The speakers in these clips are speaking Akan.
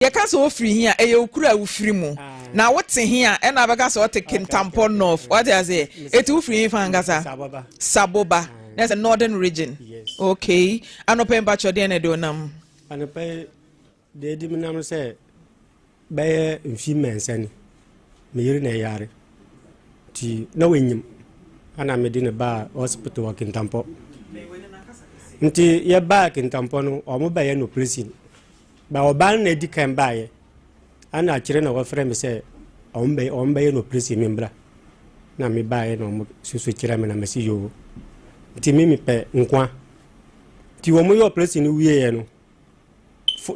ye ka so free here e ye okura wo free mu na wote here e na bega so wote Kintampo North what you say eti wo free fa ngasa Saboba that's a northern region. Yes. Okay anope mpa chode na de onam anope de di menam say baye mfi mensani me yiri na yare ti na wenyim ana me di ne ba hospital wa Kintampo nti ye ba Kintampo no o mo baye no prison ba oban na di kan baye ana kire na wo frɛ me sɛ ombe no prison membra na me baye no mo susu kire me na me si yo ti mi pe nkwa ti wo mo yo prison wie ye no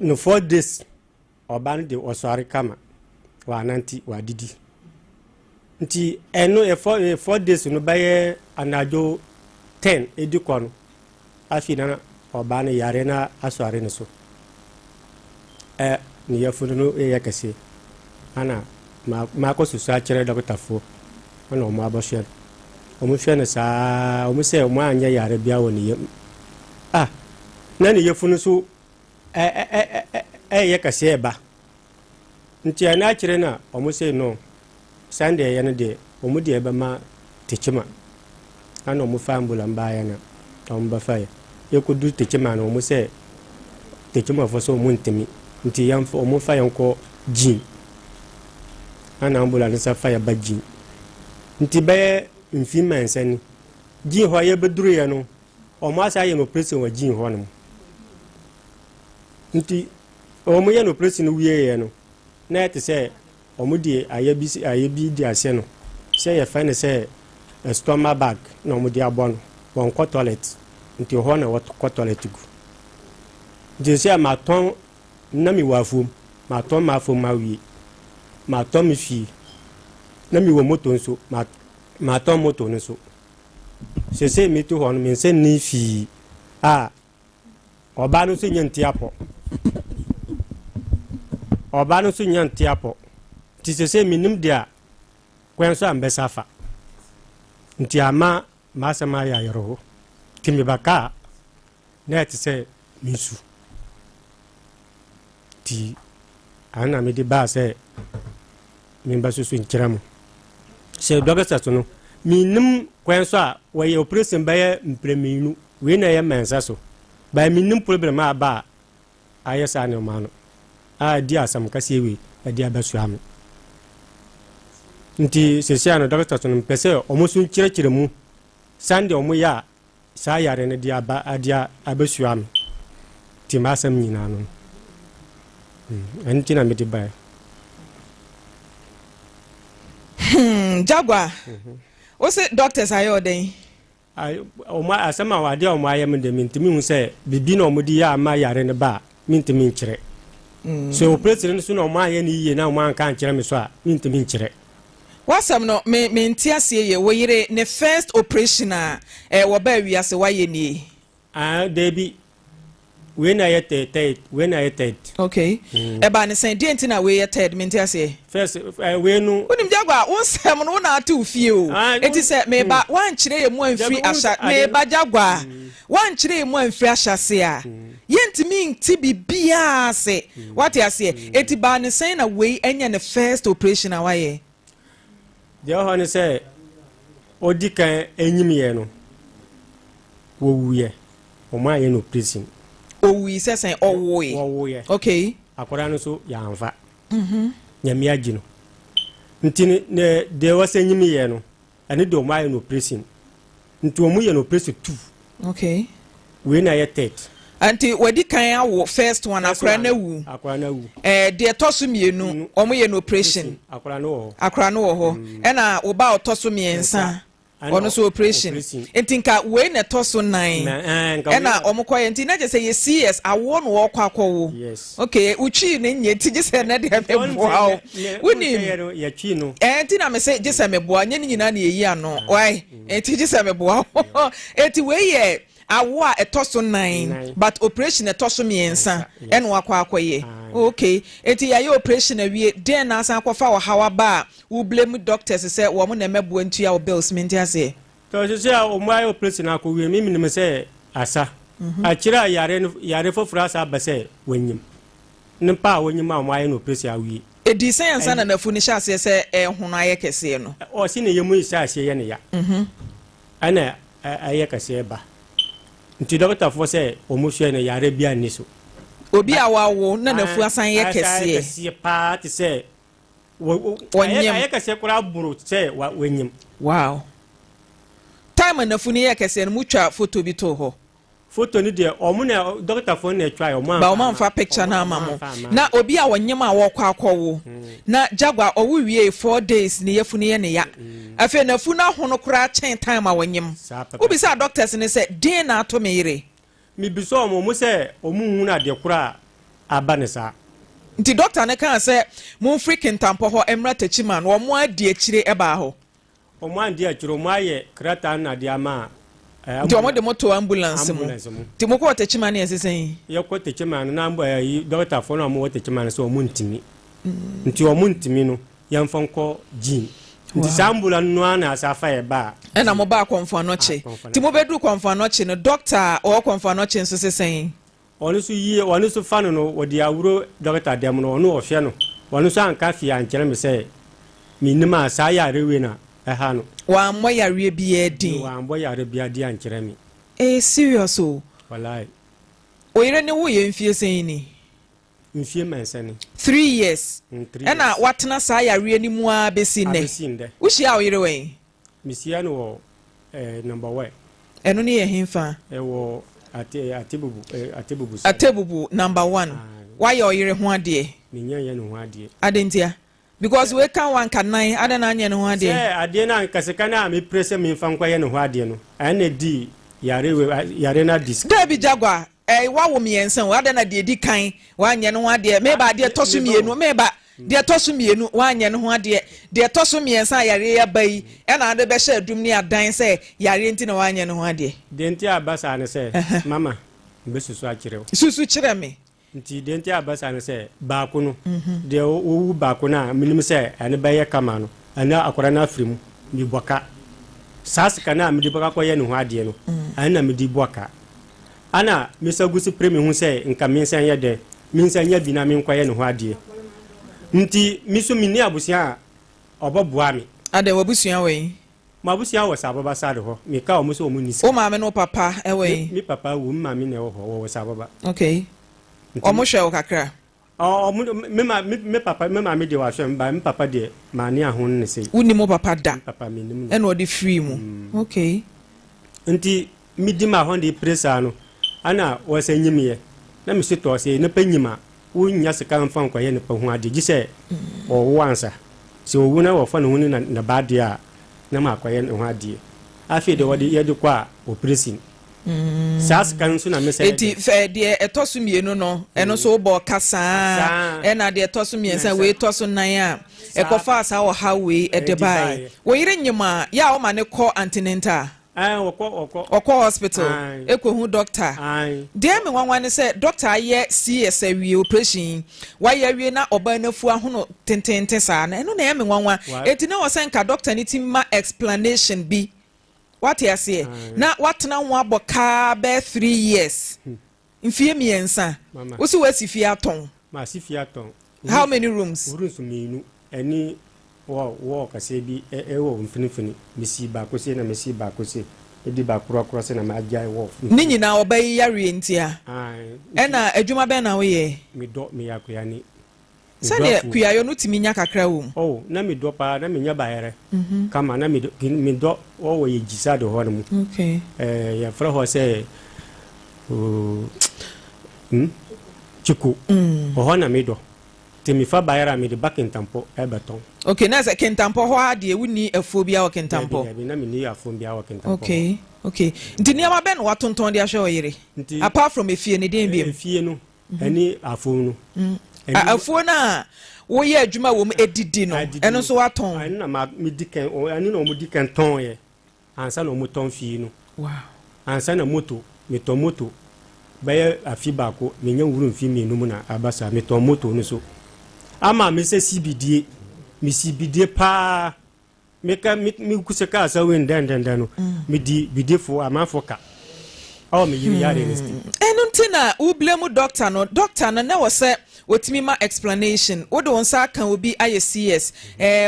no 4 days oban de osware kama wa nanti wa didi nti eno e 4 days no baye anajo 10 ediko no afina oban yare na asware ne so ni yafunu no yakase ana ma ko susu a kire doctor fo ana o ma aboshe o mu hwe ne saa o mu se o mu anya yare bia woni yam na ni yafunu so yakase eba nti ana kire na o mu se no Sunday ya ne de o mu de eba ma techima ana o mu fa ambulan baya na o mu ba fa ya yekudu techima na o mu se techima fo so mu ntimi nti yam fo mo fa yanko jin ana ambulance sa fa ya ba jin nti be mfi mansani jin ho ya beduru ya no o mo asa ya no prison wa jin ho no nti o mo ya no prison wiye ya no na ete se o mo die ayabi di ase no se ya fa ne se stomach bag na o mo di abono won ko toilet nti ho na wo ko toilet gu je se ma ton na mi wafum ma ton ma fo ma wi ma ton mi fi na mi wo moto nso ma ton moto nso se mi to hon mi se ni fi oba no so nyanti apo oba no so nyanti apo ti se mi nim dia kwen so ambesafa nti ama ma sama ya yoro ti mi baka na ti se mi su ti ana me di ba se mi ba susu nkiramu se doga sa no mi nim kwen so a we operation ba ye mpreminu we na ye mensa so ba mi nim problem aba ayesa ne ma no di asam kase we di abasu am nti se se ana doga sa no pese omosu nkire mu Sunday omo ya sa yare ne di abasu am ti ma sam nyina no antina me di ba Jagwa o se doctors ayo den o ma asama wa de o ma ayem de mintimi hu se bibi na o mudi ya ma yare ne ba mintimi nkire so president so na o ma aye ni yiye na o ma kan nkire me so a mintimi nkire wasam no me ntiasie ye wo yire ne first operation wo ba wiase wa ye ni debi when I ted okay eba ne sen die ntina we ted me ntiasie first we no unim Jagwa won sem no na atu fie o eti se me ba wan kire ye mu anfiri asha me ba Jagwa wan kire ye mu anfiri ashase a yentimi nti bibia se what you say eti ba ne sen na we enya ne first operation awaye de ho ne se odikan enyim ye no wo wuye o ma ye no prison owi sesen owoye okay akora no so ya anfa nyame agi no ntini ne de wasenyimi ye no ane do ma ye no prison nti omu ye no prison 2 okay we na ye tet anti wadi kan awo first one akora na wu de toso mienu omu ye no operation akora no ho ena oba otoso miensa ono so operation entinka we na toso 9 ena omokoye enti na je say ye CS awo no wo kwakwo okay uchi ne nye ti je say na de meboa woni ye twi no enti na me say je say meboa nye nyina na eyi ano why enti je say meboa enti we ye awo a etoso 9 but operation etoso miensa ena wakwakoye okay enti ya ye operation awie den na asan kofa wo hawa ba wo blame doctors say wo mo na mebo antua wo bills menti ase to se o mo ayo operation akowie mi me say asa akira yare fofura asa ba say wanyim Nimpa wonyima amaye no presi awie. Edi sense na nafu ni hyase se hono aye kese no. O si ne yemu hyase ye ne ya. Ana aye kese ba. Nti doctor fo se omuhwe ne yare bia ni so. Obi awawo na nafu asan ye kese. Kese pa ti se aye kese kura buru se wanyim. Wow. Time nafu ni ye kese no mutwa photo bi to ho. Photo ni de omuna doctor phone na try omo ba omo fa picture na amamo na obi a wonyema wo kwa akwowo na jagwa owo wie 4 days ne yafu ne ye ne ya afi na fu na hono kura chen time a wonyem obi sa doctors ne se din na ato meire mi biso omo mo se omu hu na de kura aba ne sa nti doctor ne kan se mo freaking tampo ho emra tachima no omo adi akire eba ho omo andi akire omo aye krata na de ama nti omo de moto ambulance mu ti mo ko tachima ne esesen ye ko tachima na ambo yi doctor fo na omo tachima so omo ntimi nti omo ntimi no ye mfon ko gene nti sambula no ana asafa e ba na mo ba konfo anoche ti mo bedu konfo anoche no doctor o konfo anoche nso sesen onu so yi onu so fa no wodi awuro doctor dem no onu ohwe no onu so anka fi ankere me se minima sa ya rewe na ha no wa mo yare bia din wa mo yare bia di ankere me serious o wallahi oyire ne wo ye mfie sen ni mfie mensani 3 years ena watena sa yare ni mu a besi ne wo hia oyire wen misia no number 1 eno ne ye himfa wo atebubu number 1 why oyire ho ade minya ye no ho ade adentia because we can one can nine ada na anya no ho ade ade na nkaseka na me pressure me mfa nkwa ye no ho ade no ane di yare na disk Dabi Jagwa wa wo miensan wa ada na de di kan wa anya no ho ade me ba de toso mienu me ba de toso mienu wa anya no ho ade de toso miensan yare ya bai e na ade be sha adum ni adan se yare nti na wa anya no ho ade de nti abasa ne se mama mbesusu akirew susu kire me nti de nti abasa ne se ba ko no de owu ba ko na minim se ane ba ye kama no ana akora na afrimu mi boka sasika na mi di boka ko ye no ho ade no ana mi di boka ana misagusi premi hu se nka minsan ye de minsan ye bi na mi nkwa ye no ho ade nti miso minni abusia obobua mi ade wabusia we mabusia wo sababa sade ho mi ka o muso o munisi o maame no papa we mi papa wo maame ne wo sababa okay o mo hwe o kakra me papa me maame de wa hwe mba me papa de maane ahon ne sei uni mo papa da papa mi nim e no de free mu okay nti mi di ma hon de presa no ana wo se nyimie na mi se to se ne panyima wo nya se kan fa nkwa ye ne pa hu ade gi se o wo ansa se o wu na wo fa no hu na ba de a na ma kwa ye ne hu ade afi de wo de ye de kwa operation sas kan so na me se eti fe de etoso mienu no eno so bo kasa e na de etoso miensa we etoso nan a e ko fa asa wo ha we e de bai wo yire nyima ya o ma ne ko antenatal Oko hospital ekwehu doctor dey me wanwan say doctor ye CS awie operation why awie na oba nafu ahono tentente sa na eno na me wanwan eti na wo say nka doctor ni timma explanation bi what you say na what na ho aboka be 3 years mfie miensa wo si wasifie aton ma sifie aton how many rooms menu any wo kase bi wo mfinifini misi ba ko se na misi ba ko se edi ba kro se na ma agya wo ni nyina obayi yare ntia e na adwuma be na wo ye mi do mi yakoya ni sane kuyayo no timi nya kakra wo na mi do pa na mi nya ba yere kama na mi do wo ye gisa do ho no okay ya fra ho se chiku ho na mi do temi fa bayara mi de back tampo e beton okay na se kentampo ho ade wuni afobia o kentampo na mi ni afobia o kentampo okay nti niama be no watonton de ahwe oyire apart from efie ne den biem efie no ani afo no afo na wo ye adwuma wo mu edidi no eno so waton ani na ma mi diken ani na mo diken ton ye ansa na mo ton fie no wow ansa na moto mi ton moto baye afi ba ko me nya wuru mfi mi no mu na abasa mi ton moto no so ama me se CBD pa me ka mi kuseka asa wen dan no me di bidefo amafoka aw me yiri yare nesti eno na ublemu doctor no na wose wotimi ma explanation wo de wonsa kan obi ICS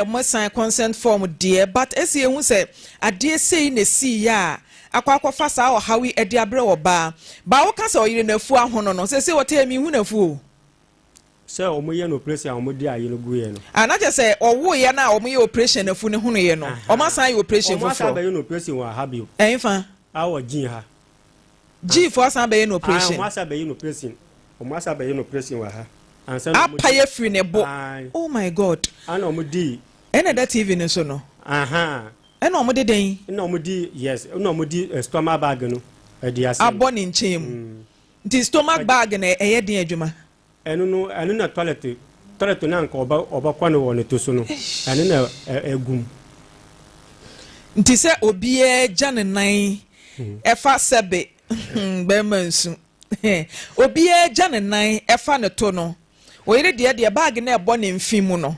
mo sign consent form there but esi ehun se ade sei na si ya akwa fasa o hawi ede abre oba ba wo ka se oyire nafu ahono no se wote emi hu nafu se omoye no operation omodi aye no guye no anaje se owo ye na omoye operation nafu ne hunu ye no o ma sign operation for sure o ma sign operation wa habio enfa awo jin ha G for some be no operation. Omasa be no operation. Omasa be no operation wa ha. Ansa no. Apaye free ne bo. Oh my God. Ana omudi. Ena that TV no so no. Aha. Ena omudi den. Ena omudi yes. Ena omudi stomach bag no. E di ase. Abon in chem. Nti stomach bag na eye den adwuma. Enu na toilet. Toilet na nka oba kwa no won to so no. Enu na egum. Nti se obi e jane nan. Efa sebe. Bemansu obi e jane nan efa ne to no oyire de bag na ebo ne mfimu no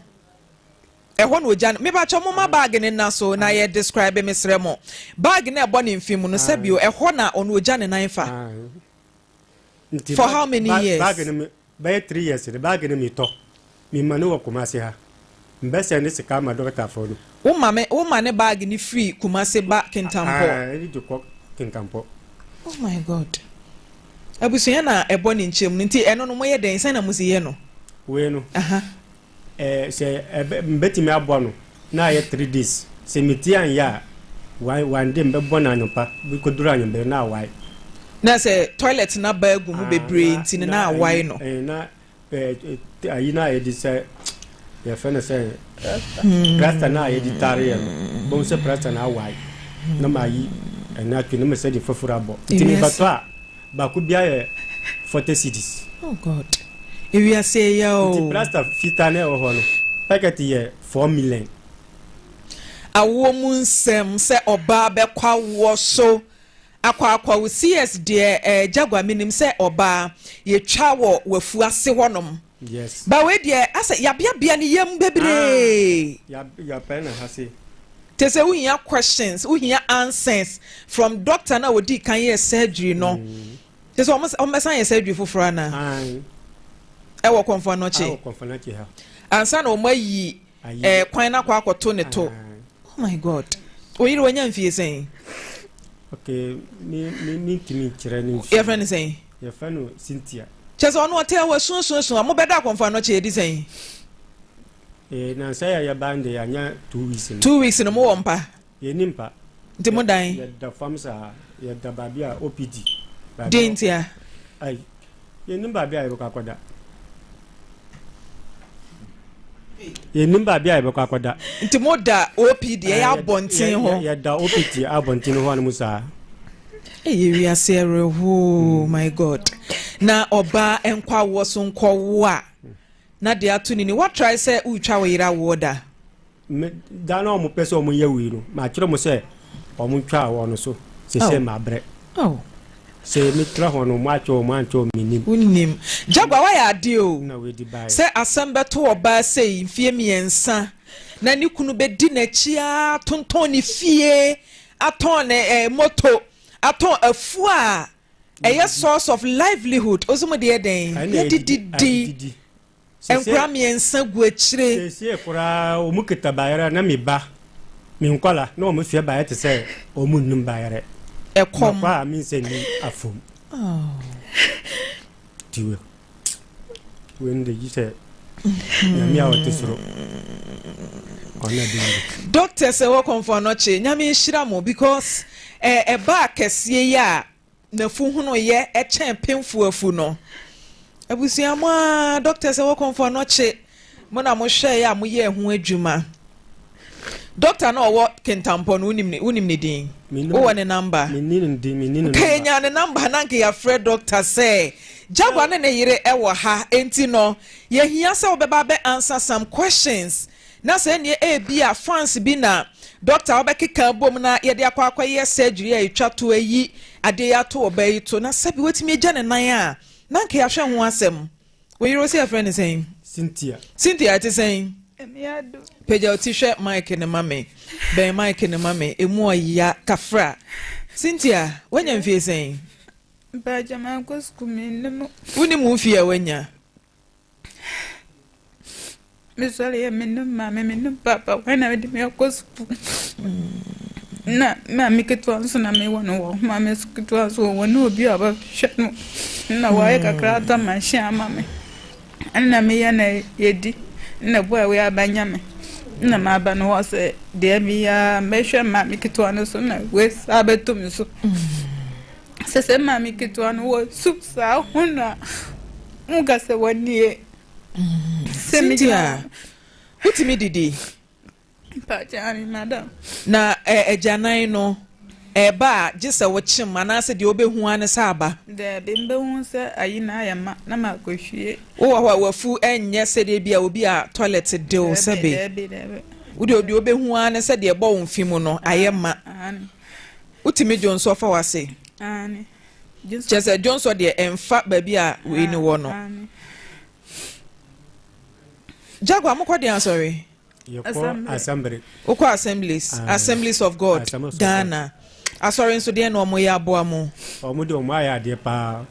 eho no jane me ba cho moma bag ne na so na ye describe me sremo bag na ebo ne mfimu no sabio eho na ono jane nan fa for how many years bag ne by 3 years the bag ne mi to mi manu wa Kumasi ha mbese ne sika ma doctor for no wo mane bag ni free Kumasi ba Kintampo ni joko Kintampo. Oh my God. Abusuya na ebo ni nchem nti eno no moye den sai na musiye no. We no. Aha. Se mbeti me abo no na ye 3 days. Se mitian ya one day mbebo na nyopa bi ko dura nyombe na awai. Na se toilet na bagu mu bebre nti na awai no. Na ayi na ye di se ye fene se rasta na ye di tare no. Bon se rasta na awai. Na mayi na tu ne me se di fofura bo tini batwa ba ku bia 40 cedis. Oh God. If you say yo the plaster fitane o ho no packet ye 4 million. Awo mu nsem se oba be kwa wo so akwa wo CS de jagwa minim se oba ye twa wo wafu ase honom. Yes. Ba we de ase ya bia ne yam bebre. Ya pena hase. Te say we hear questions, we hear answers from doctor na odi kan ye surgery no. Te say almost say surgery for na. E wo konfo no che. E wo konfo na che ha. Ansa na o mayi kwan na kwa akoto ne to. Oh my God. Oyire wanya mfie sen. Okay, me timi kire ni. Your friend is saying. Your friend Cynthia. Chese onu hotel we sun mo beda konfo no che edi sen. Na say ya bande ya nya 2 weeks. 2 weeks no mo wompa. Ye nimpa. Nti mo dan. Ya da famsa ya da babia OPD. Dentia. Ai. Ye nimba bia e bokakoda. Ye nimba bia e bokakoda. Nti mo da OPD ya abonten ho. Ya da OPD abonten ho anu musa. We are serious. Oh my God. Na oba enkwa wo so nkwo wo a. Na de atuni ni what try say utwa we ira woda. Da na omo pese omo ye wi no. Ma kire mo se omo twa wo no so. Se se ma bre. Oh. Se mi tra ho no mo acho minim. Unim. Jagwa wa ya ade o. Na we di bai. Se asembe to oba sei mfie miensa. Na ni kunu be di na chia tonton ni fie. Aton moto. Aton afu a eye source of livelihood. Ozumo de den. Ye di. Enkura miensa gu akire. Se ekura o muketa bayara na me ba. Me nkola na o mu fie bayete se o mu num bayare. Ekom. Pa mi se ni afum. Oh. Tiwe. When the yite. Nyame a otesoro. Ona bi. Doctor say wo konfo no che. Nyame nhira mo because ba kese ya na fu hu no ye chen pemfu afu no. Abusiama doctor say wo konfo no che. Mo na mo hwe ya mo ye hu adwuma. Doctor na owo Kintampo no unim ne din. O wone number. Menini Kenya ne number na nke ya Fred doctor say. Jagwa ne yire ewo ha enti no ye hia say obeba be answer some questions. Na say ne bia fans bi na doctor obekeka bom na ye de akwa ye surgery a etwa to ayi ade ya to obayi to na sabi wetimi agya ne nan a na nke ya hwe ho asem. We you say a friend is saying Cynthia it is saying Emiado peja otishe Mike ne mame Mike ne mame emu oya kafra Cynthia when you feel saying Bajama go school me. Wuni mu fi awanya. Me sorry me no mama me no papa when I did me go school. Na mama ke to anso na me wono wo. Mama ke to anso wo no obi aba hwɛ no. Na wa ye kakra ta ma hia mama. Ana me ya na yedi. Na boy we abanya me. Na ma ba no was de me ya me hwɛ mama ke to anso na we sabeto me so. Se mama ke to anso wo su sa hona. Muga se wani Cynthia, who me didi? Pachani, madam. Na janai no ba just a watching manasa the obe huana saba. The bimbo won't say ayina yama nama koshi. Oh, wa fu and yes said they be a toilet deal sebe. Would you obe huana said the bone fimono? I am ma. What me John so far was say? Just a John so dear and fat baby we no one. Jaguar mo kwa dia sorry. Assembly. Okwa assemblies of God. Ghana. Asori nso de na omo ya aboa mo. Omo de omo aya de pa.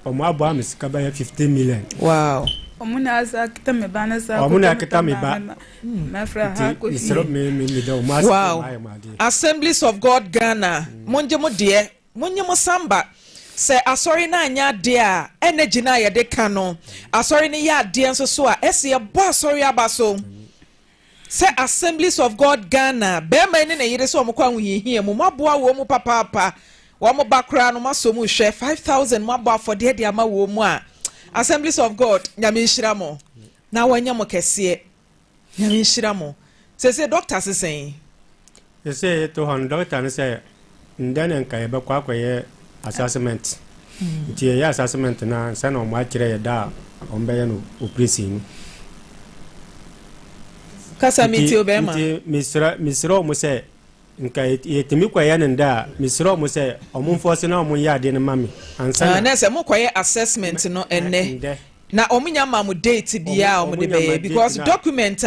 Omo aboa me sika ba 15 million. Wow. Omo na asa kita me ba na sa. Omo na kita me ba. Ma fra ha ko fi. Me de omo asa. Wow. Assemblies of God Ghana. Monje mo de. Monye mo samba. Se asori na anya de a energy na ye de ka no asori ni ya de nso so a ese ye bo asori abaso se Assemblies of God Ghana be ma ni na yire so mo kwa hihie mo maboa wo mo papa wo mo bakra no maso mo hwe 5000 maboa for de ama wo mo a Assemblies of God nyame nhira mo na wanya mo kese nyame nhira mo se doctor sesen se to han doctor ne se ndane nka ye be kwa ye assessment. Tie ya assessment na se na mo akire ye da ombe ye no operation. Kasa miti obema. Misra mo se nka yetimi kwa ye nda misra mo se omumfo na omun ya de ne mami. Ansa na se mo kwaye assessment no enne. Na omunya ma mo date bia omo de be because document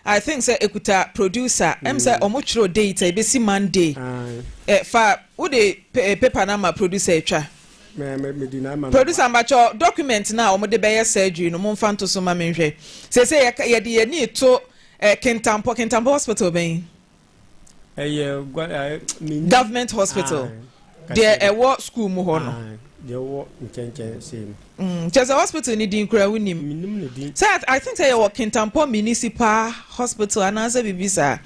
I think say ekuta producer say omo chiro date e be si Monday. Fa wo de paper na ma producer etwa. Me Producer mbacho document na omo de be surgery no mo mfa nto so ma menhwe. Say ye de ni to Kintampo hospital ben. Government hospital. There what school mu ho no. There what nkenken same. Just a hospital ni din kura wunim. So I think say what Kintampo municipal hospital anasa bibisa.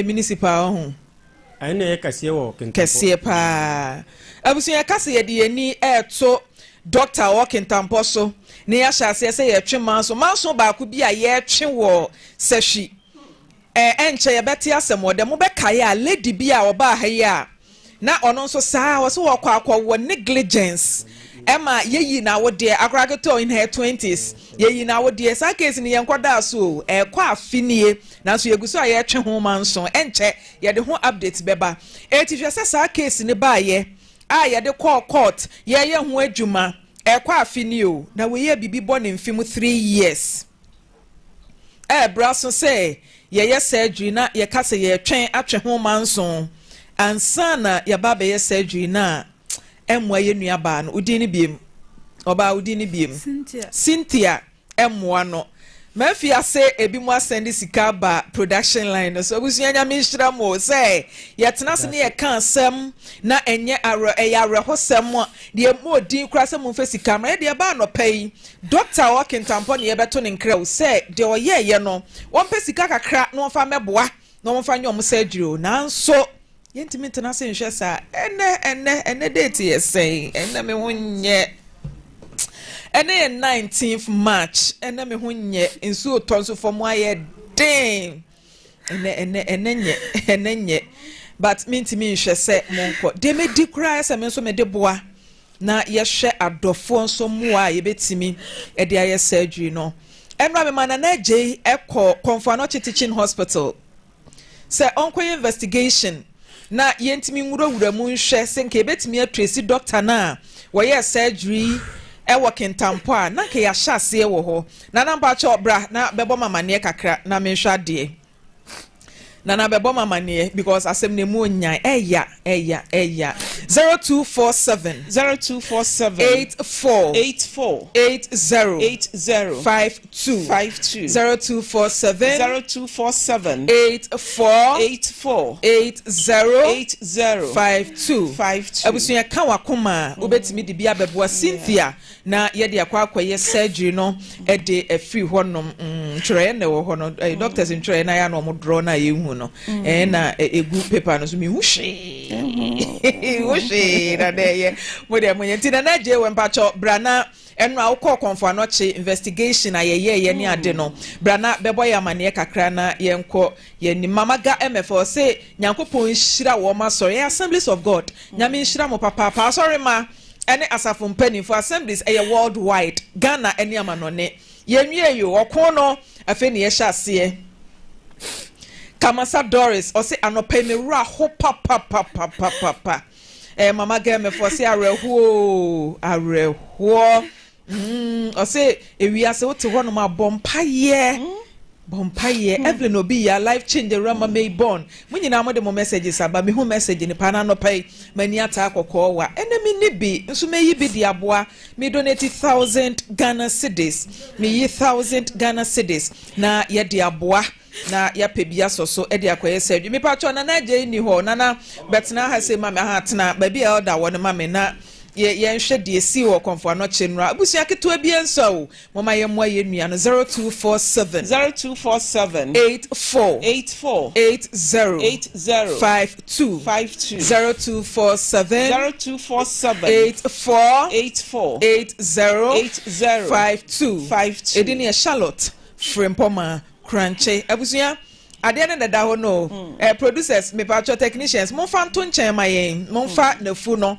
Municipal ho. Ai na ye kase wo Kintampo. Kase pa. Abusu ye kase ye de ni to doctor wo Kintampo so. Ne ya hyase say ye twe manso ba ku bi a ye twe wo sehwi. Enche ye beti asem wo de mo be kae a lady bi a oba ha ye a na ono nso saa wo so wo kwa negligence ema yeyi na wo de akrageto in her 20s yeyi na wo de sa case ni ye nkoda so kwa afinie na so yeguso a ye twe ho manso enche ye de ho update beba etifye sa case ni ba ye a ye de call court ye ho adwuma kwa afinie o na we ye bibi bo ne mfim 3 years braso say ye surgery na ye kase ye twen atwe ho manso ansana ya baba ye surgery na emwa ye nuaba no udini biem oba udini biem Cynthia emwa no mafia say ebi mo asend sika ba production line so obusuanya me nhira mo say ye tena se ne ye kan asem na enye arre hosem de mo din kura se mo fa sika ma de ba no pay doctor working tampo ne ye beto ne nkra o say de oye ye no won pa sika kakra no fa meboa no won fa nyom surgery na nso yentimi tena se nhwe sa ene date ye say ene me wonye ene 19th March ene me hunye nsu otonso fom aye den ene but mintimi nhwe se monko de me di kura se me so me de boa na ye hwe adofo nso moa ye betimi e de aye surgery no enra me mana na je ekọ Konfano Teaching Hospital se onko investigation na yentimi nwurawura mu nhwe se nke betimi atrace doctor na wo ye surgery ewo Kintampo a na ke ya hyase wo ho na namba cha obra na bebo mama ne kakra na menhwa de Nana bebo mama ne because asem ne mu nya eya 0247 84 80 52 0247 84 80 52 abusuya ka wakoma obetimi de bia bebo Cynthia na ye de akwa surgery no e de afri honom twerɛ na wo hono doctors in twerɛ na ya no mo draw na ye hu no na egu paper no so mi hwehwe na de ye mo de mo yenti na je we mpacho brana eno awukọ konfo anoche investigation ayeye ni ade no brana bebo ya mane kakra na yenko ye ni mamaga mfo say nyankopon hira wo ma sorry Assemblies of God nyame hira mo papa sorry ma ene asafo mpani for assemblies worldwide Ghana ene amanone yenwie yo okon no afi ne ye hyase Kamasa Doris or say anope me ra ho papa mama ga me for say areho or say ewiase wote hono ma bompaye Evelyn obi ya life change rama may born munyina mo de mo messages aba me hu message ni pana no pay mani ata akokọ wa enemi ni bi nso meyi bi di aboa me donate 1000 Ghana cedis me yi 1000 Ghana cedis na ye di aboa na ya pebia soso e de akoye sedwe me pacho na na je ni ho na betna ha se mama ha tena ba bi elder won mama na ye nhwe de si wo konfo no chenra abusia keto bia nso mama ye mo ye nua no 0247 84 80 52 0247 84 80 52 edini Charlotte Frimpomaa Korankye abusia ade na dada ho no producers me pacho technicians mo fa nto nchen mayen mo fa na fu no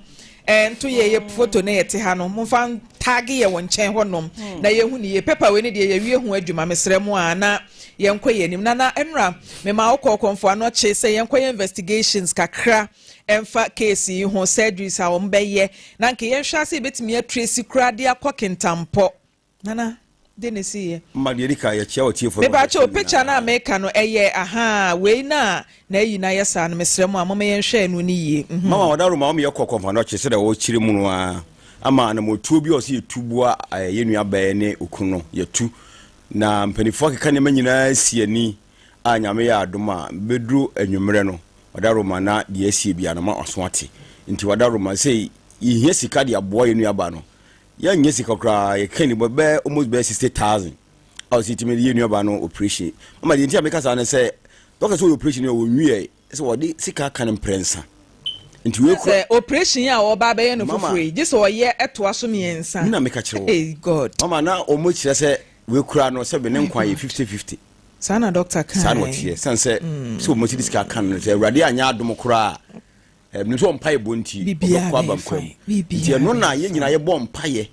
to ye photo na yete ha no mo fa tag ye won nchen ho nom na ye hu ni ye paper we ni de ye wie hu adwuma mesrɛ mu a na ye nkɔ ye nim na enra me ma okɔ konfo ano che se ye nkɔ investigations kakra emfa case ho surgeries a wo mbeye na nke ye hwa se betimi atrace kura de akɔkentampo nana denesi Madirika ya chia otie for. Me ba cho picture na America no eye we na yi na yesa no mesrem amama ye hwe anu ni yie mama wadaro ma me yekọ konfa no chese da wo chire mu no a ama na motuo bi o se yetubua ye nua ba ne okuno yetu na mpanifo keka ne manyina siani anyame ya adoma bedru anwumre no wadaro ma na de asie bia no ma oswate nti wadaro ma sei ihie sika de aboa ye nua ba no ya nyesi kokra ye kani be almost be 60,000 au sitimi ye nua ba no operation mama de ntia meka sa na say doctor so operation yo nwie say wodi sika kan prensa nti we say operation ya wo ba be ye no fofure je so ye etoa so miensa na meka kire wo hey god mama na o mo kire say we kura no say be ne nkwa ye 50-50 sana doctor kan sana tie sense so mo ti sika kan no say urade anya adom kura nso mpa ebonti kwa bamkwam nti no na ye nyina ye bom paye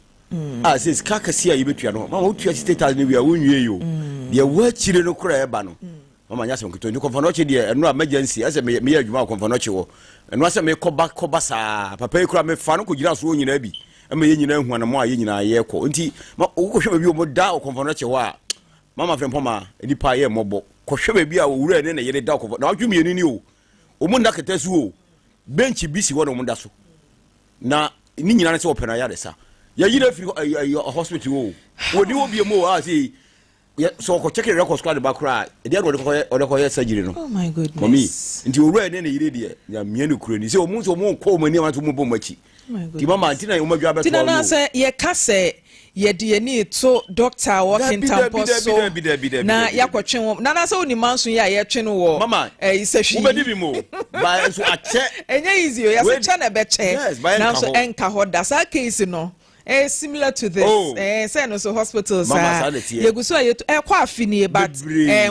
says kakasi a yebetua no mama otua 60,000 ne wi a wonwie yo de wa chire no kura eba no mama nya sem keto ndi konfanoche de eno emergency ase me ye adwuma konfanoche wo eno ase me koba sa papa ekura me fa no ko gira so nyina bi ema ye nyina hu anamo a ye nyina ye ko nti wohwe ba bi o mo da konfanoche ho a mama Frimpomaa nipa ye mobo kohwe ba bi a owura ne ye da konfanoche na adwumi eni ni o mu nda ketesu o bench bisi wo no mu nda so na ni nyina ne se opena ya de sa ya yire free hospital wo woni obi mo a say so ko check the record squad back cry e dey odeko surgery no oh my goodness mommy nti owura ne yire de ya mienu kuro ni say o mu so mu ko mani ma to mu bom machi ti mama nti na o madwa beto ti na say ye ka say ye de ni to doctor working tempo so na yakotwe wo na say oni manso ya ye twe no wo isehwi wo bedi bi mo ba so ache enye easy o ya say cha na be che na so enka ho da sa case no similar to this say no so hospitals yeguso ayeto kwa afini but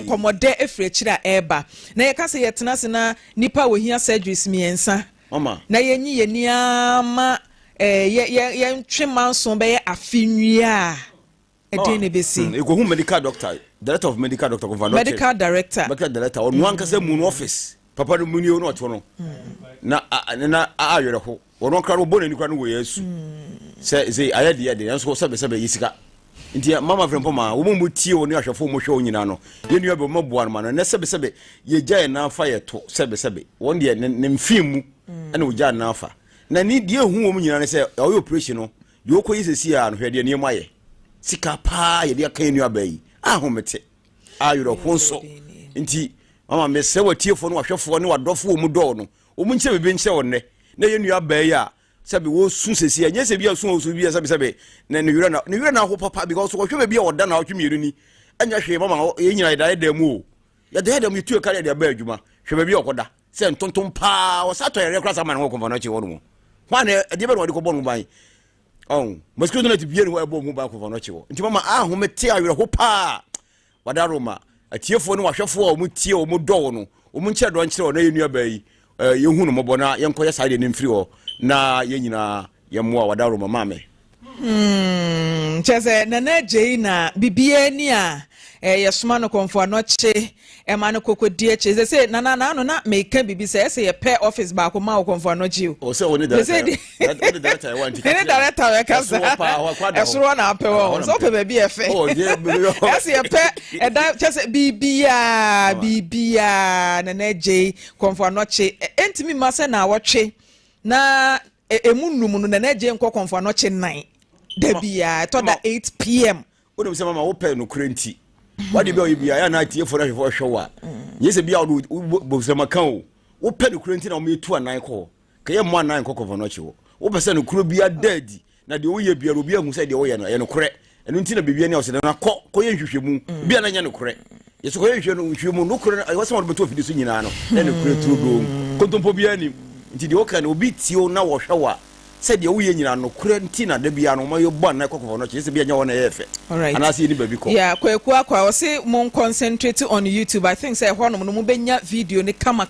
komode efrechira eba na ye ka say ye tena se na nipa wo hia surgeries miensa mama na yenyi ye niama ye ntwe manso be ye afinwia e ne besi e go hu medical doctor director of medical doctor medical director onu anka say mu office papa no mu ni onu oto no na ayere ho onu kra no bo na ni kra no wo yesu say ayede nso say be yisika nti Maame Frimpomaa wo mu tie wo ne ahwefo mo hwe wo nyina no ye nua be mo boa no na sebe ye gya na afa ye to sebe won de ne mfim mu na wo gya na afa na ni de hu wo mu nyina ne se o operation no de wo koyi sesi a no hwe de ne mu aye sika pa ye de aka nua ba yi ahomete ayoro honso nti mama me se watiefo no ahwefo ne wadofo wo mu do no wo mu nche bebe nche wonne na ye nua ba yi a sebe wo sun sesi a nyese bia sun osu bia sebe na ne wira na ho papa because wo hwe bia oda na otwemiru ni anya hwe mama ye nyina ida ida mu o ya de ida mu tu kare de ba adwuma hwe bia okoda se ntonton pa wo sato yere kra sama na ho konfa no chi wono mo kwa na de be no de ko bonu ban mosquito net bia no ebo mu ba konfa no chi wo nti mama ahomete awere ho pa wadaroma atiefo no wahwefo a mu tie o mu do no o mu nche do nche o na ye nua ba yi ye hu no mobo na ye nkoye side ne mfiri o na ye nyina ye moa wadaroma maame chese nana jei na bibie ni a yesoma no konfo anoche ma no kokodi eche se nana na no na meka bibi se ye pe office ba ko ma konfo anoche o se oni director oni director I want to ni director we kasa esoro na pe wo so pe baby efe oh yeah se ye pe eda chese bibia nana jei konfo anoche entimi ma se na wotwe na emunum no nana jei nko konfo anoche 9 Debia to that 8 p.m. What say mama open no krenti. What dey be bia ya na tie for show. Yes bia wo say maka o. Open no krenti na me 2 9 call. Ka mo 9 call for no chi wo. Wo pese no kro bia dead. Na de wo ye bia obi ahu say de wo ye no ye no kore. Enu nti na bibia ne o se na ko ye hwehwemu. Bia na nya no kore. Yeso ko ye hwehwemu no kore. Wo say mo beto ofidi so nyina no. Na no kore tru do. Kontompo bia ni. Nti de wo ka na obi tio na wo hwewa. Said you nyina no krentina de bia no mayo bon na kokofo no chese bia nya wona yefe anase ni baby ko yeah kwa o say mon concentrate on YouTube. I think say hono no mu benya video ni kama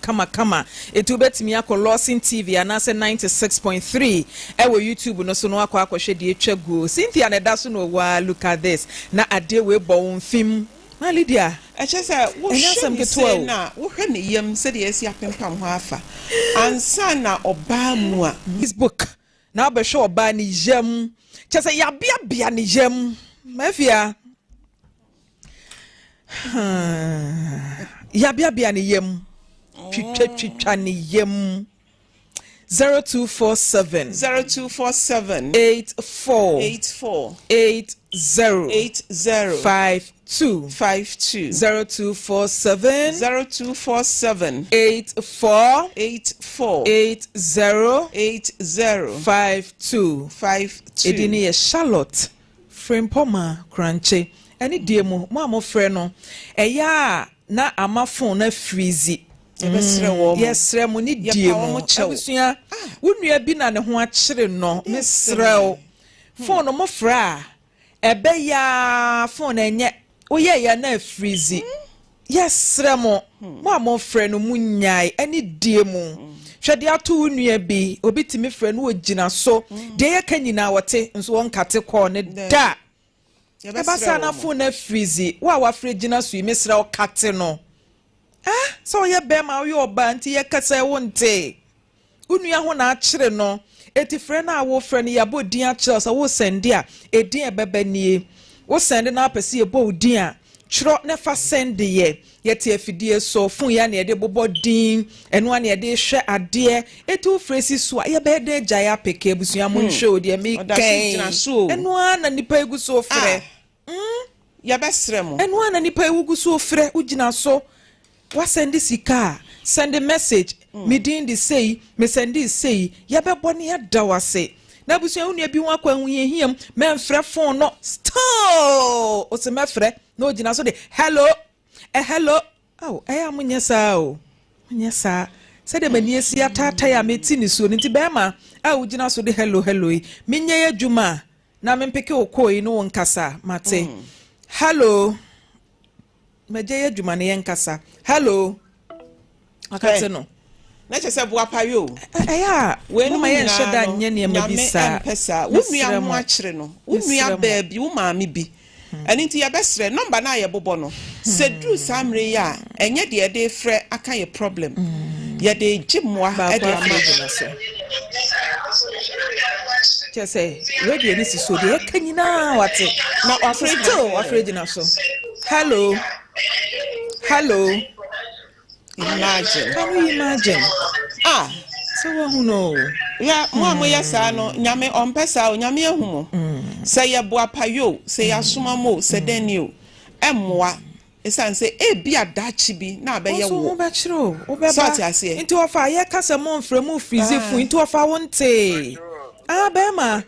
etu betimi akọ Lawson TV anase 96.3 ewo YouTube no so no akọ hwe de etwa go Cynthia na da so no wa look at this na ade we bon film na Lydia chese wo hwe na wo hwe ne yam se de esi apempam ho afa ansa na oba mu a his book na be show ba ni jam chese ya bia ni jam mafia ya bia ni yam twitwa ni yam 0247 84 80 52 0247 84 80 52 edini ye Charlotte Frimpomaa Korankye eni die mu mo amofre no eya na amafon na freeze yesre mo ni die mu abusua wonua bi na ne ho akire no mesrew phone mo fra ebe ya phone enye oye ya na freeze yesre mo amofre no munyai eni die mu hwede ato wonua bi obitimi frɛ no ogina so de ye kanyina wote nso won kate call ne da ebasa na phone na freeze wa frɛ gina so imesra o kate no so ye be ma wo oba nti ye kasa wonte wonua ho na akire no eti frɛ na wo frɛ no yabo din akire so wo sende a edin ebeba nie wo sende na apese ye bo din a chro ne fa sende ye yeti afidie so fun ya na ye de bobo din enu ana ye de hwe ade etu fresi so ye be de jaya peke busua mo nhwe odi me kan enu ana nipa egu so frɛ ya besre mo enu ana nipa egu so frɛ ugina so wa send sika send message me din de say me send this say ya be bɔ ne ya da wase na busua unu bi wa kwa hu ye hiam me mfrɛ phone no stop o se me frɛ na ugina so de hello hello amunya saa o munya saa se de mani esi atata ya meti ni so nti be ma ugina so de hello minya ya dwuma na mempeke okoi no nkasa mate hello meje ya dwuma ne nkasa hello akate no na chese bo apayo we no ma ye nheda nya ne ma bisa wonua mo akire no wonua baabi wo maame bi Aninti ya besre number na ye bobo no sedru samre ya enye de de frɛ aka ye problem ye de gimwa e de ama Just say radio ni si so de ka nyina wate na afraid na so. Hello. Imagine. Can you imagine? So who know? Yeah, mo yesa no nyame ompesa o nyame ehumo. Say ye boa payo, say ya soma mo, say denio. Emwa. Esan say e bia dachi bi na be ye wo. So be chiro, obeba. So ati ase. Into ofa ye kasa mo mfremu freeze fu into ofa wonte. Bema.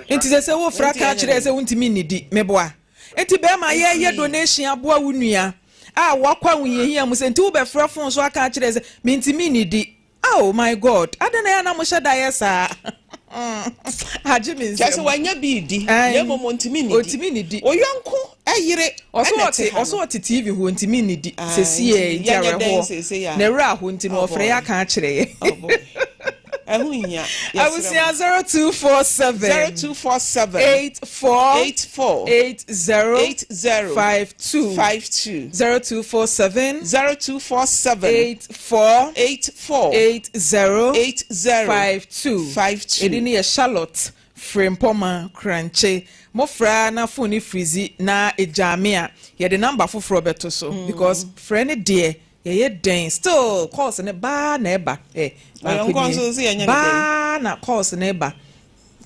Enti se wo fra ka kire se wontimi nidi meboa. Enti bema ye donation aboa wunua. Wakwa wunye mu se enti wo be fra fon so aka kire se mentimi nidi. Oh my God. Adana ya na mo sheda yesa. Haji means just wanya bidi ye mo ntimi nidi. Oyonko ayire also TV ho ntimi nidi. Se sie ntare ho. Na ra ho ntimi ofre ya ka kire. I was 0247 84 80 52 0247 84 80 52 Edini ya Charlotte Frimpomaa Korankye mofra na phone frizi na ejamia ye the number for Roberto so because friend dear ye den still calls ne ba na eba ba na calls ne eba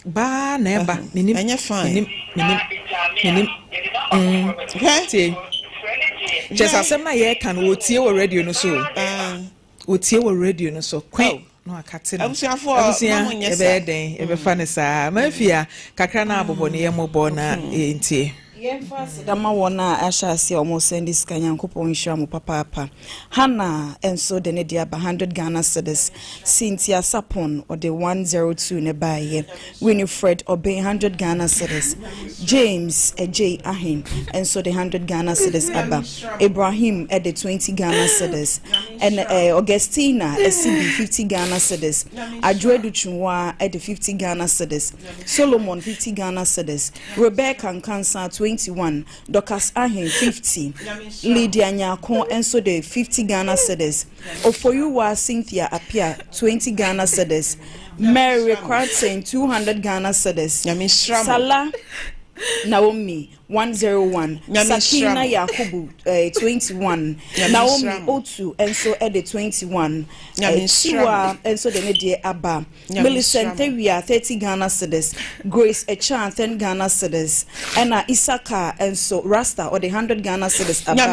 ba na eba minim anya fine minim okay just asem na ye kan wotie wo radio no so wotie wo radio no so kwen no akate no abusia ebe den ebe fa ne sa mafia kakra na abobo ne ye mobo na entie Dama wona ashasi almost send this kanyankopon hwa mo papa Hana enso de ne dia 100 Ghana cedis Cynthia Sapon or the 102 ne baye Winifred obey 100 Ghana cedis James J Ahin enso the 100 Ghana cedis aba Ibrahim at the 20 Ghana cedis and Augustina SCB 50 Ghana cedis Adredu Chunwa at the 50 Ghana cedis Solomon 50 Ghana cedis Rebecca Nkansa 21 Docas Ahin 50 Lydia Nyako enso de 50 Ghana cedis Ofoyuwa Cynthia Apia 20 Ghana cedis Mary Kratsen 200 Ghana cedis Salah Naomi 101 Sakina Yakubu 21 Naomi Otu enso ede 21 Siwa enso de ne aba Millicent Tewia 30 Ghana cedis Grace Echan 10 Ghana cedis Ena Isaka enso Rasta or the 100 Ghana cedis aba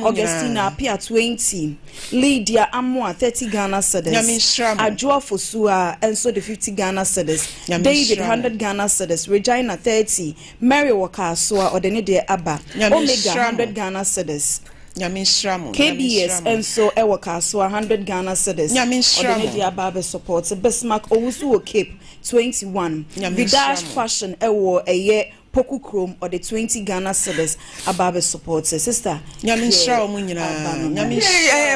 Augustina Apia 20 Lydia Amwa 30 Ghana cedis Ajua Fosua enso the 50 Ghana cedis David 100 Ghana cedis Regina 30 Mary Wakaswa or the Nide Abba Omega 100 Ghana cedis KBS enso Ewakaso 100 Ghana cedis or the Nide Abba supports Bismarck Owusu Cape 21 Vidash Fashion Ewo Eye Poku Chrome or the 20 Ghana cedis Ababe supports sister Nyamishra munyina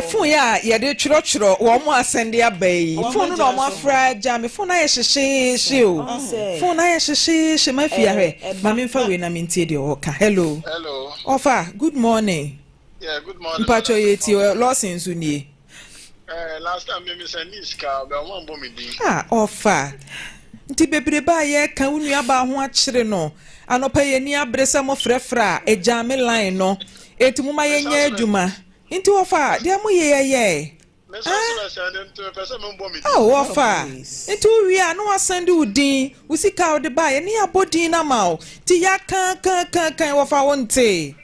phone ya de chiro wo mo asende abai phone no mo afra jam phone na ye hyehyehye o phone na ye hyehyehye mafia he Maame fa we na mentie de oka hello ofa good morning good morning Pacho yeti Lawson zunie last time me send iska be won bo me di ofa nti bebre ba ye ka unua ba ho akire no anopa ye ni abresa mo frefra ejame line no etimuma ye nya adwuma nti ofa de mo ye ofa nti wi a no wasande udin usika ode ba ye ni abodin na mawo ti ya kan ofa wonte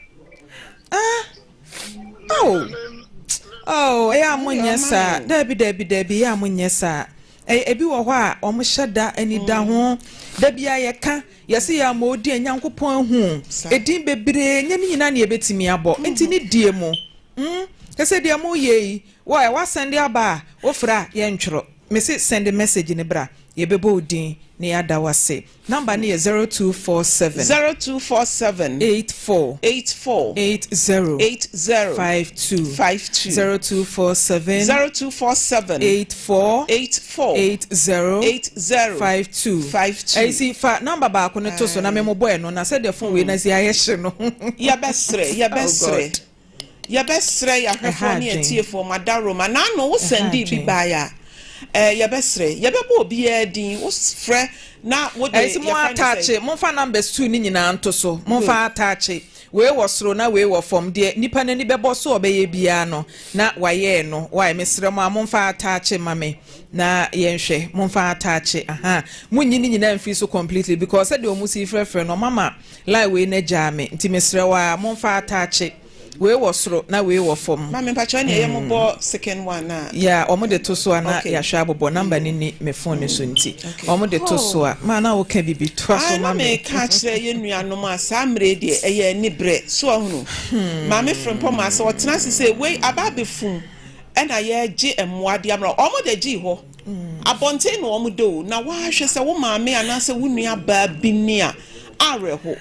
ya munyesa debi ya munyesa ebi wo ho a omo hyeda ani da ho da bia ye ka yesi ya ma odi anyankopon hu edin bebre nya ni nyina na ebetimi abo enti ni die mu kese die mu ye wa send aba wo fra ye ntworo me se send message ni bra ye bebo odin ni ada wase number ni 0247 84 80 52 0247 84 80 I see fa number ba ko ne to so na me mo boy no na say the phone we na si ayehye no ya besre ya besre ya hwefo ne atiefo madaro ma na no wo sendi bi ba ya ya besre ya bebo obi edin wo frɛ na wo de ya attach mo fa numbers 2 ni nyina nto so mo fa attach we wo soro na we wo fom de nipa na ni bebo so obeye bia no na waye no why mesre mo amfa attach mame na yenhwe mo fa attach munyi ni nyina mfi so completely because said o musi frefre no mama lie we na jame nti mesre wa mo fa attach we wo soro na we wo fom mame pacho na ye mo bo second one na ya omo de to so na ya hwa abobo number ni me phone so nti omo de to so a ma na wo ka bibi to so mame ka kire ye nuanom asa mre de eye ni bre so ohunu Maame Frimpomaa so otena se we ababefun ena ye gi emwade amra omo de gi ho abonte no omo do na wa hwe se wo maame anase wo nua ba bi ni a areho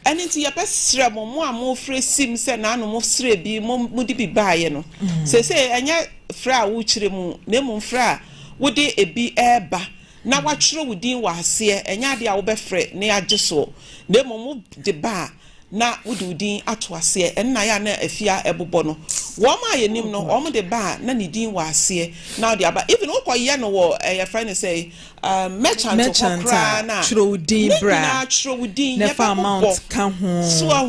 Aniti ya pesre mo amo fre sim se na no mo sre bi mo di bi baaye no se enya fra wo kire mu na mu fra wo de ebi eba na wa twere wo din wa ase enya de a wo be frɛ na ya giso na mo de ba na wo de din ato ase enna ya na afia ebobo no wo ma ye nim no o mo de ba na ne din wa ase na de aba even wo koye no wo your friend say merchant okra na twere wo din bra na twere wo din ye fa amount ka ho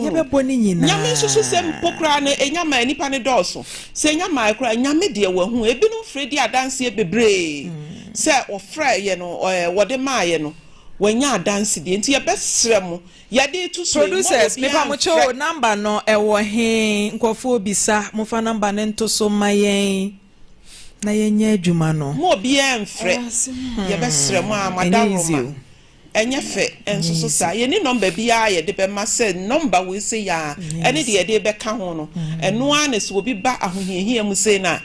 ye bebo ni nyina nyame susu se mpokra na enyama nipa ne dɔso se enyama akra nyame de wo hu ebi no fredi adanse bebre se ofra ye no wo de ma ye no wanya adanse de nti ye besrɛ mo ya de to so producers me pa mo cho number no ewo he nkofo bisa mo fa number ne nto so mayen na yenya adwuma no mo bia mfrɛ ye besrɛ mo amadaro enye fe enso so sa ye ni number bia ye de be ma se number we say ya ene de ye de be ka ho no eno ane so obi ba ahohiahia mu say na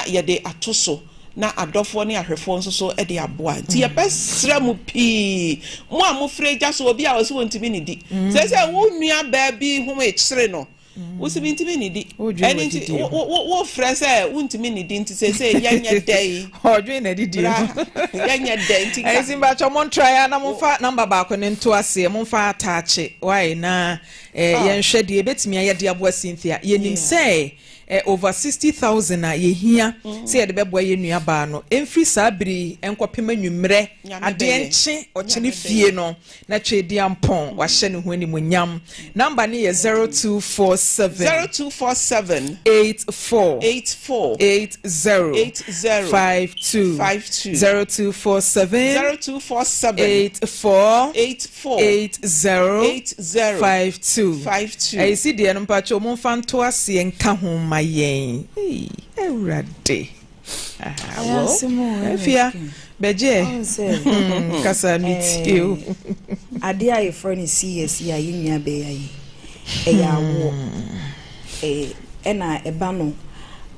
ye de atoso na adofo ne ahwefo nso so e de aboa nti ye besra mu pi mo amofre gya so obi a wo so ntimi ni di se wo nua ba bi ho e kyere no wo se ntimi ni di ene nti wo frɛ se wo ntimi ni di nti se yanya dai odwe na didi yanya dai nti ka simba cho mon try na mo fa number ba ko ne nto ase mo fa attach why na yenhwɛ de betimi ayɛ de aboa Cynthia yenim say over 60,000 a yehia say de bebo ye nua ba no emfri sabri enkopema nwumre ade enche ochene fie no na twedi ampon wa hye ne ho ani munyam number ne ye 0247 84 80 52 0247 84 80 I see the number cho mo fanto ase enka ho mayen ewrade afia beje kasa mitio ade aye for ni CS ya yinua be ayi awo ena eba no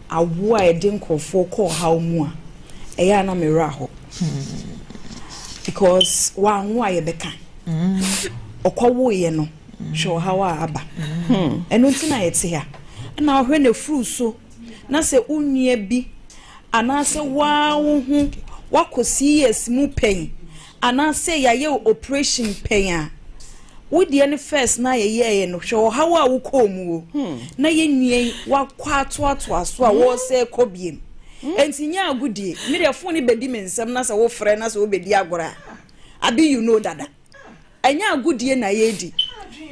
awo a ede nkofo ko haw mu a eya na mera ho because wa ho aye beka okwawo ye no show how aba eno ntina yete ya na ohwe na furu so na se unnua bi anase wa wo hu wakosi yes mu pen anase ya ye operation pen a wodi any first na ye no hwe how a wo komu na ye nwie wakwato aso a wo se kobiem enti nya agudie me de fo ni bedi mensem na se wo frɛ na se wo bedi agora abi you know dada anya agudie na ye di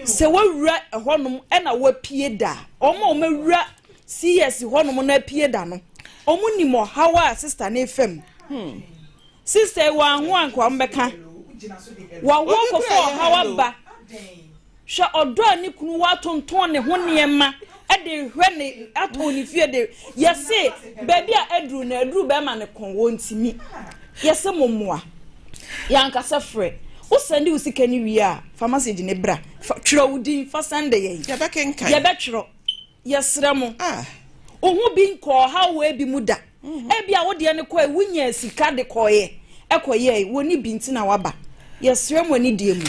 se wawura ehonum na wapie da omo mawura CS honum na pie da no omu nimo hawa sister na fam sister wa ho anko mbeka wa wo ko fo hawa ba hwa odo ani kunu wa tonton ne ho niema e de hwe ne ato ni fie de yese baby a adru na adru be ma ne kon wo ntimi yese mommoa yankasa frɛ o send you sikani wi a pharmacy de ne bra twro wudi fa Sunday ye ya be kenkan ya be twro yesra mo ohu bi nko ha we bi muda e bia wo de ne ko wunya sika de koye ekoye woni bi ntina waba yesra mo ni die mu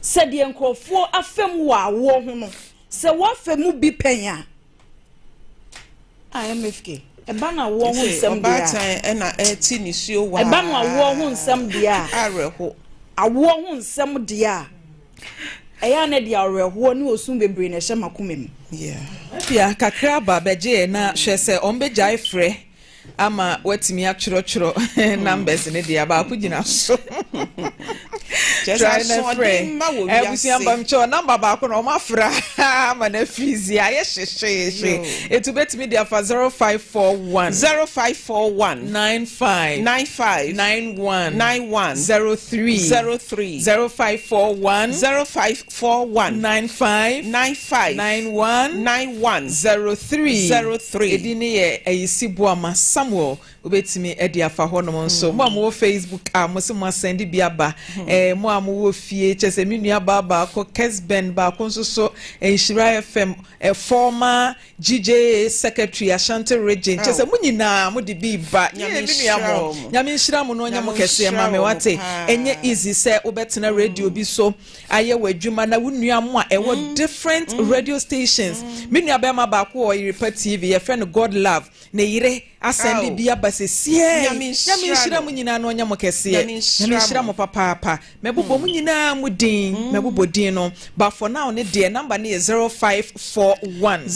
se de nkofo afem wa wo ho no se wo afem bi penya IMFK e ba na wo ho nsem dia ba tan e na eti ni suo wa e ba na wo ho nsem dia areho awo ho nsem dia eya na dia awerɛhoɔ ne osum bebree na ɛhyɛ makomem yeah kakra ba beje na hwɛ sɛ ɔmbɛgyae frɛ ama watimi atwerɛtwerɛ numbers ne dia ba akugina so try na frɛ ebusiamba mcho number ba ko na ɔmafra ama na freeze ya yɛhyehyehye etu betimi dia fa 0541 95 91 03 0541 95 91 03 edini ye ayisibu ama Samuel ubetimi edi afa honom nso mo am wo Facebook mo se mo send bi aba mo am wo fie chese mi nua baba ko Kesben ba ko nso so Enshira FM former GJ secretary Ashanti region chese mo nyina mo de bi ba ye mi nua mo nyame nshira mo no nya mo kese ma me wate enye easy se ubetena radio bi so aye wadwuma na wo nua mo a ewo different radio stations mi nua ba ma ba ko Oyerepa TV ye friend God Love ne yire asɛnde bia basesie nyame nhyira mu nyina no nya mo kɛse nyame nhyira mo papa mebobɔ mu nyina mu din mebobɔ din no but for now ne de number ne 0541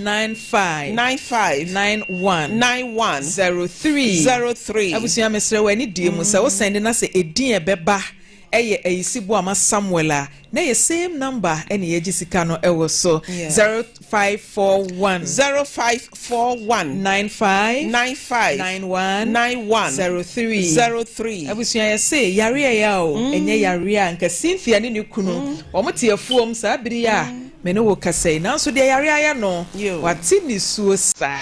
95 91 03 abusua mesrɛ wani die mu sɛ wo sɛnde na sɛ edin ebeba eye ayisibu ama Samuel a na ye same number ene ye gisika no ewo so 0541 95 91 03 abusua ye say yare ya o enye yare a nka Cynthia ne kunu omote afuom sa biri ya me ne wo kasai na so de yare ya no wati ni suo sa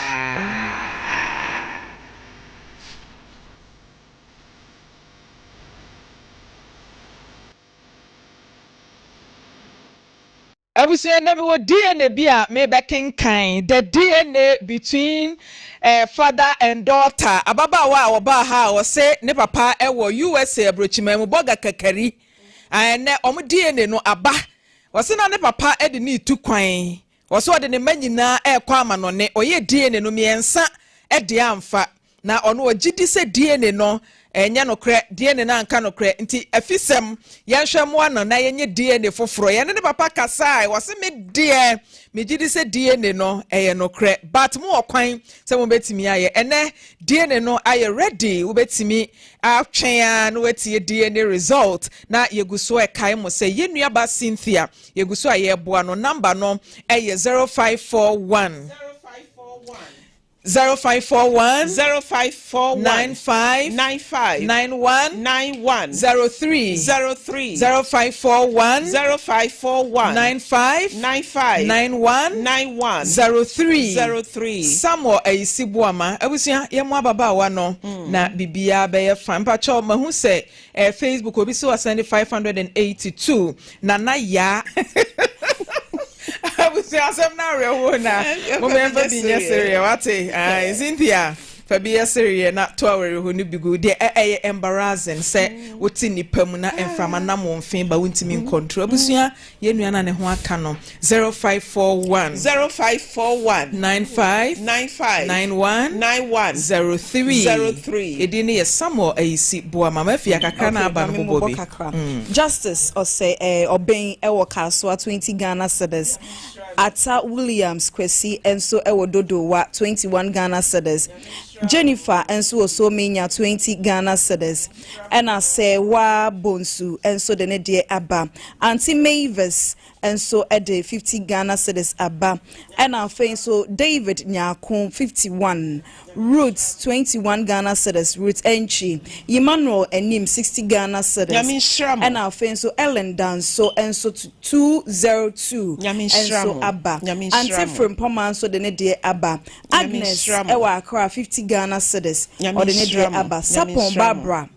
Abusia na me DNA bi a me bekenkan the DNA between father and daughter ababawa a oba ha o se ne papa e wo USA abrochima mu boga kakari na omo DNA no aba o se na ne papa e de ni tu kwan o se o de ne manyina e kwa amanone oye DNA no miensa e de amfa na ono ogidi se DNA no enya no kre DNA na anka no kre nti Afisem yanhwe mo ano na yenye DNA foforo ye ne papa kasai wose me de me gidi se DNA no eye no kre but mo okwan se mo betimi aye ene DNA no aye ready wo betimi atwen no wetie DNA result na yeguso e kai mo se yenua ba Cynthia yeguso aye boa no number no eye 0541 0541 95 91 03 0541 95 91 03 Samuel ayisibu ama abusia yemo ababawa no na bibia be ye fan pacho mahu se Facebook obi so send 582 na ya Abusi asem na rewo na mo me fa bi nya serie wate Cynthia fa bi ya serie na to awereho no bigu de embarrassing say woti nipa mu na emframa na mo mfen ba wontimi control abusia ye nua na ne ho aka no 0541 95 91 03 edini ye Samuel ayisi boa mama fia kakra na aba no bobobi Justice or say oben ewo kaswa 20 Ghana cedis Ata Williams Kwesi enso ewo dodo wa 21 Ghana cedis Jennifer enso so menya 20 Ghana cedis ena se wa bonsu enso de ne de aba Auntie Mavis enso ede 50 Ghana cedis aba ena fe so David Nyakon 51 Roots 21 Ghana cedis Roots Enchi Emmanuel Enim 60 Ghana cedis ena fe so Ellen Danso enso 202 enso aba Auntie Frimpomaa so de ne de aba Agnes ewa Accra 50 Ghana cedis or the ne aba Sapon Barbara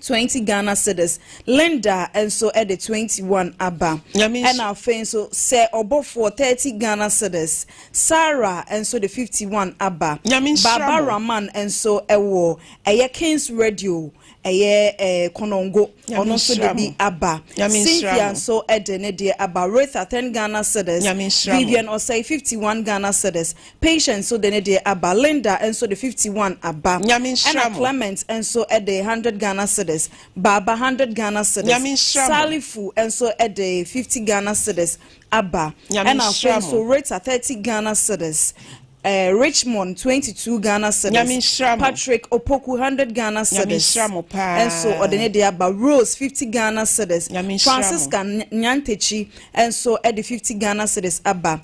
20 Ghana cedis Linda and so at the 21 aba and our friend so say obo for 30 Ghana cedis Sarah and so the 51 aba Baba Raman and so ewo eye Kings Radio eye Konongo ono so de bi aba Cynthia so edene de aba Retha 10 Ghana cedis Vivian or say 51 Ghana cedis Patience so de ne de aba Linda and so the 51 aba and Clement and so at the 100 Ghana cedis cedis, Baba 100 Ghana cedis, Salifu and so at the 50 Ghana cedis, Abba, and our friends so rates are 30 Ghana cedis. Richmond 22 Ghana cedis, Patrick Opoku 100 Ghana cedis, and so ordinary Abba Rose 50 Ghana cedis, Francisca Nyantechi and so at the 50 Ghana cedis Abba,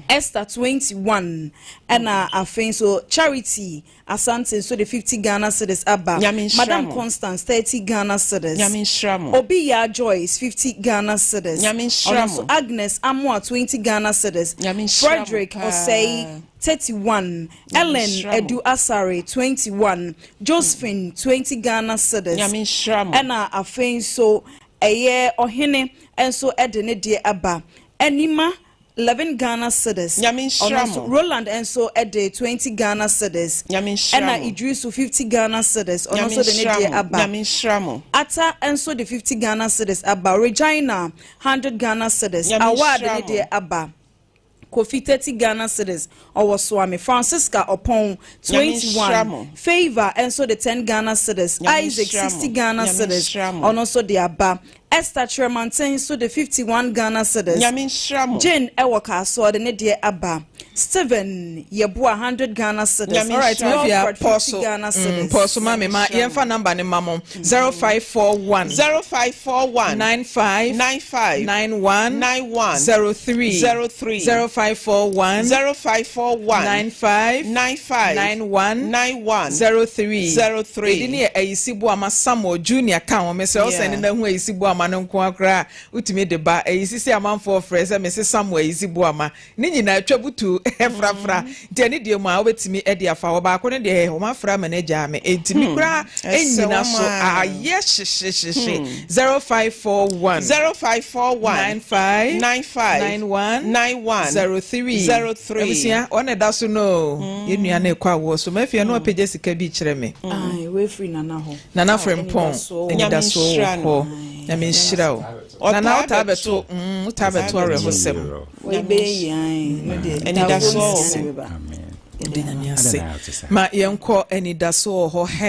Esther 21 and our friend so Charity Asante so the 50 Ghana cedis Abba, Madam Constance 30 Ghana cedis, Obiya Joyce 50 Ghana cedis, also Agnes Amwa 20 Ghana cedis, Frederick Osei 31, Ellen Edu Asare 21, Josephine 20 Ghana cedis, and our friend so a year or hene and so Edene de Abba, Enima 11 Ghana cedis, Roland and so at the 20 Ghana cedis, and Idrisu 50 Ghana cedis, or also the Nadia Abba, Ata and so the 50 Ghana cedis Abba, Regina 100 Ghana cedis, Award the Nadia Abba. Kofi 30 Ghana cedis or Swami Francisca upon 21 Favor and so the 10 Ghana cedis Isaac 60 Ghana cedis and also the Abba Esther Tremantin so the 51 Ghana cedis Jane Ewaka so the Nadia Abba Steven Yebua 100 Ghana cedis. All right, Wilfred 50 Ghana cedis. Posso mami ma yenfa number ni mamo 0541 95 91 03 0541 95 91 03 Edini eyisibu ama Samuel Junior kan o me se o send na hu eyisibu ama no nko akra utimi de ba eyisisi amanfo frese me se Samuel eyisibu ama ni nyina atwabutu efrafra de ni de mu a obetimi e de afa wo ba ko ne de o ma fra manager me entimi kra enyina so aye hyehyehye 0541 95 91 03 Ebisia one da so no yenua na ekwa wo so mafia no page sika bi kire me we free nana Frimpomaa eni da so ho na me nhyira o nana utabeto are hosem we be yan eni da so amen ma yenko eni da so ho